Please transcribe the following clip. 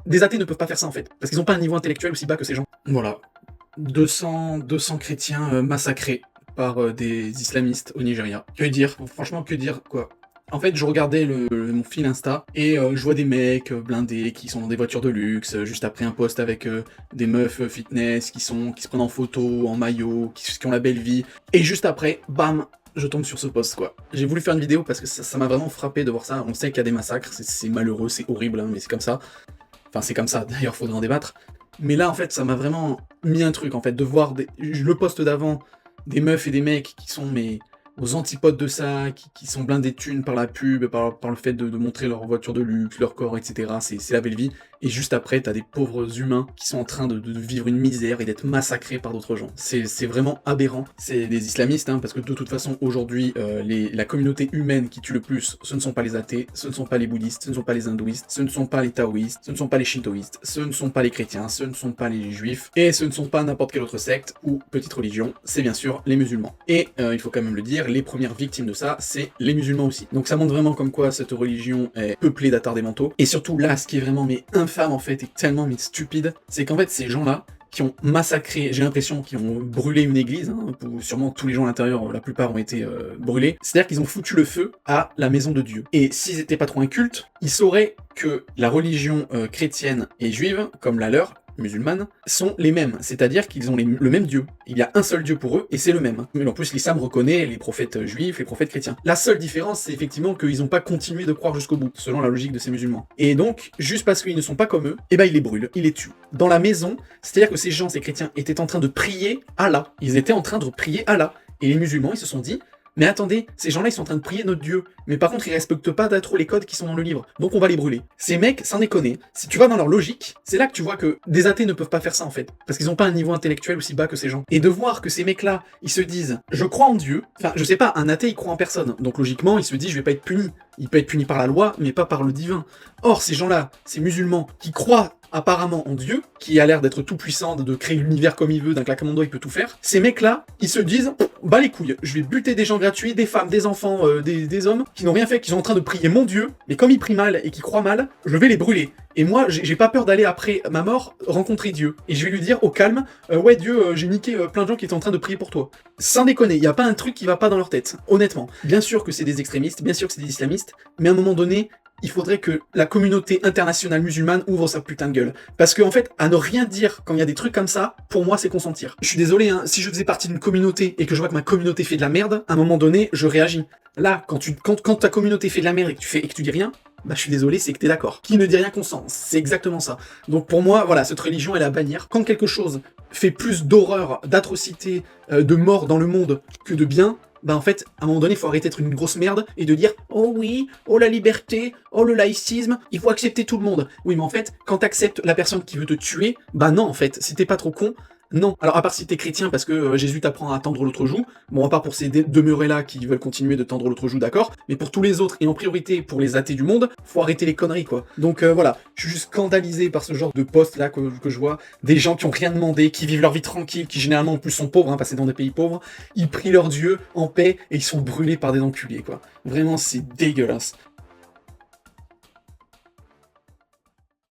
des athées ne peuvent pas faire ça en fait, parce qu'ils ont pas un niveau intellectuel aussi bas que ces gens. Voilà. 200 chrétiens massacrés par des islamistes au Nigeria. Que dire? Franchement, que dire, quoi. En fait, je regardais mon fil Insta, et je vois des mecs blindés qui sont dans des voitures de luxe, juste après un post avec des meufs fitness qui se prennent en photo, en maillot, qui ont la belle vie, et juste après, bam, je tombe sur ce post, quoi. J'ai voulu faire une vidéo parce que ça m'a vraiment frappé de voir ça. On sait qu'il y a des massacres, c'est malheureux, c'est horrible, hein, mais c'est comme ça. Enfin, c'est comme ça, d'ailleurs, faudrait en débattre. Mais là, en fait, ça m'a vraiment mis un truc, en fait, de voir le post d'avant, des meufs et des mecs qui sont, mais, aux antipodes de ça, qui sont blindés de thunes par la pub, par le fait de montrer leur voiture de luxe, leur corps, etc. C'est la belle vie. Et juste après, t'as des pauvres humains qui sont en train de vivre une misère et d'être massacrés par d'autres gens. C'est vraiment aberrant. C'est des islamistes, hein, parce que de toute façon, aujourd'hui, la communauté humaine qui tue le plus, ce ne sont pas les athées, ce ne sont pas les bouddhistes, ce ne sont pas les hindouistes, ce ne sont pas les taoïstes, ce ne sont pas les shintoïstes, ce ne sont pas les chrétiens, ce ne sont pas les juifs, et ce ne sont pas n'importe quelle autre secte ou petite religion, c'est bien sûr les musulmans. Et il faut quand même le dire, les premières victimes de ça, c'est les musulmans aussi. Donc ça montre vraiment comme quoi cette religion est peuplée d'attardés mentaux. Et surtout là, ce qui est vraiment infâme en fait, et tellement stupide, c'est qu'en fait ces gens-là, qui ont massacré, j'ai l'impression qu'ils ont brûlé une église, hein, sûrement tous les gens à l'intérieur, la plupart ont été brûlés, c'est-à-dire qu'ils ont foutu le feu à la maison de Dieu. Et s'ils étaient pas trop incultes, ils sauraient que la religion chrétienne et juive, comme la leur, musulmanes, sont les mêmes, c'est-à-dire qu'ils ont le même Dieu. Il y a un seul Dieu pour eux, et c'est le même. Mais en plus, l'islam reconnaît les prophètes juifs, les prophètes chrétiens. La seule différence, c'est effectivement qu'ils n'ont pas continué de croire jusqu'au bout, selon la logique de ces musulmans. Et donc, juste parce qu'ils ne sont pas comme eux, eh ben ils les brûlent, ils les tuent. Dans la maison, c'est-à-dire que ces gens, ces chrétiens, étaient en train de prier Allah. Ils étaient en train de prier Allah. Et les musulmans, ils se sont dit, mais attendez, ces gens-là, ils sont en train de prier notre Dieu. Mais par contre, ils respectent pas trop les codes qui sont dans le livre. Donc on va les brûler. Ces mecs, sans déconner, si tu vas dans leur logique, c'est là que tu vois que des athées ne peuvent pas faire ça, en fait. Parce qu'ils ont pas un niveau intellectuel aussi bas que ces gens. Et de voir que ces mecs-là, ils se disent, je crois en Dieu. Enfin, je sais pas, un athée, il croit en personne. Donc logiquement, il se dit, je vais pas être puni. Il peut être puni par la loi, mais pas par le divin. Or, ces gens-là, ces musulmans, qui croient apparemment en Dieu, qui a l'air d'être tout puissant, de créer l'univers comme il veut, d'un claquement de doigts il peut tout faire, ces mecs-là, ils se disent, bah les couilles, je vais buter des gens gratuits, des femmes, des enfants, des hommes, qui n'ont rien fait, qui sont en train de prier mon Dieu, mais comme ils prient mal et qu'ils croient mal, je vais les brûler. Et moi, j'ai pas peur d'aller après ma mort rencontrer Dieu. Et je vais lui dire au calme, ouais Dieu, j'ai niqué plein de gens qui étaient en train de prier pour toi. Sans déconner, y a pas un truc qui va pas dans leur tête, honnêtement. Bien sûr que c'est des extrémistes, bien sûr que c'est des islamistes, mais à un moment donné, il faudrait que la communauté internationale musulmane ouvre sa putain de gueule. Parce que en fait, à ne rien dire quand il y a des trucs comme ça, pour moi c'est consentir. Je suis désolé, hein, si je faisais partie d'une communauté et que je vois que ma communauté fait de la merde, à un moment donné, je réagis. Là, quand ta communauté fait de la merde et que tu dis rien, bah je suis désolé, c'est que t'es d'accord. Qui ne dit rien consent, c'est exactement ça. Donc pour moi, voilà, cette religion est à bannir. Quand quelque chose fait plus d'horreur, d'atrocités, de mort dans le monde que de bien, bah en fait, à un moment donné, il faut arrêter d'être une grosse merde et de dire « Oh oui, oh la liberté, oh le laïcisme, il faut accepter tout le monde ». Oui, mais en fait, quand t'acceptes la personne qui veut te tuer, bah non, en fait, si t'es pas trop con, non. Alors, à part si t'es chrétien parce que Jésus t'apprend à tendre l'autre joue, bon, à part pour ces demeurés-là qui veulent continuer de tendre l'autre joue, d'accord, mais pour tous les autres, et en priorité pour les athées du monde, faut arrêter les conneries, quoi. Donc voilà, je suis juste scandalisé par ce genre de post-là que je vois, des gens qui ont rien demandé, qui vivent leur vie tranquille, qui généralement en plus sont pauvres, hein, parce que c'est dans des pays pauvres, ils prient leur Dieu en paix, et ils sont brûlés par des enculés, quoi. Vraiment, c'est dégueulasse.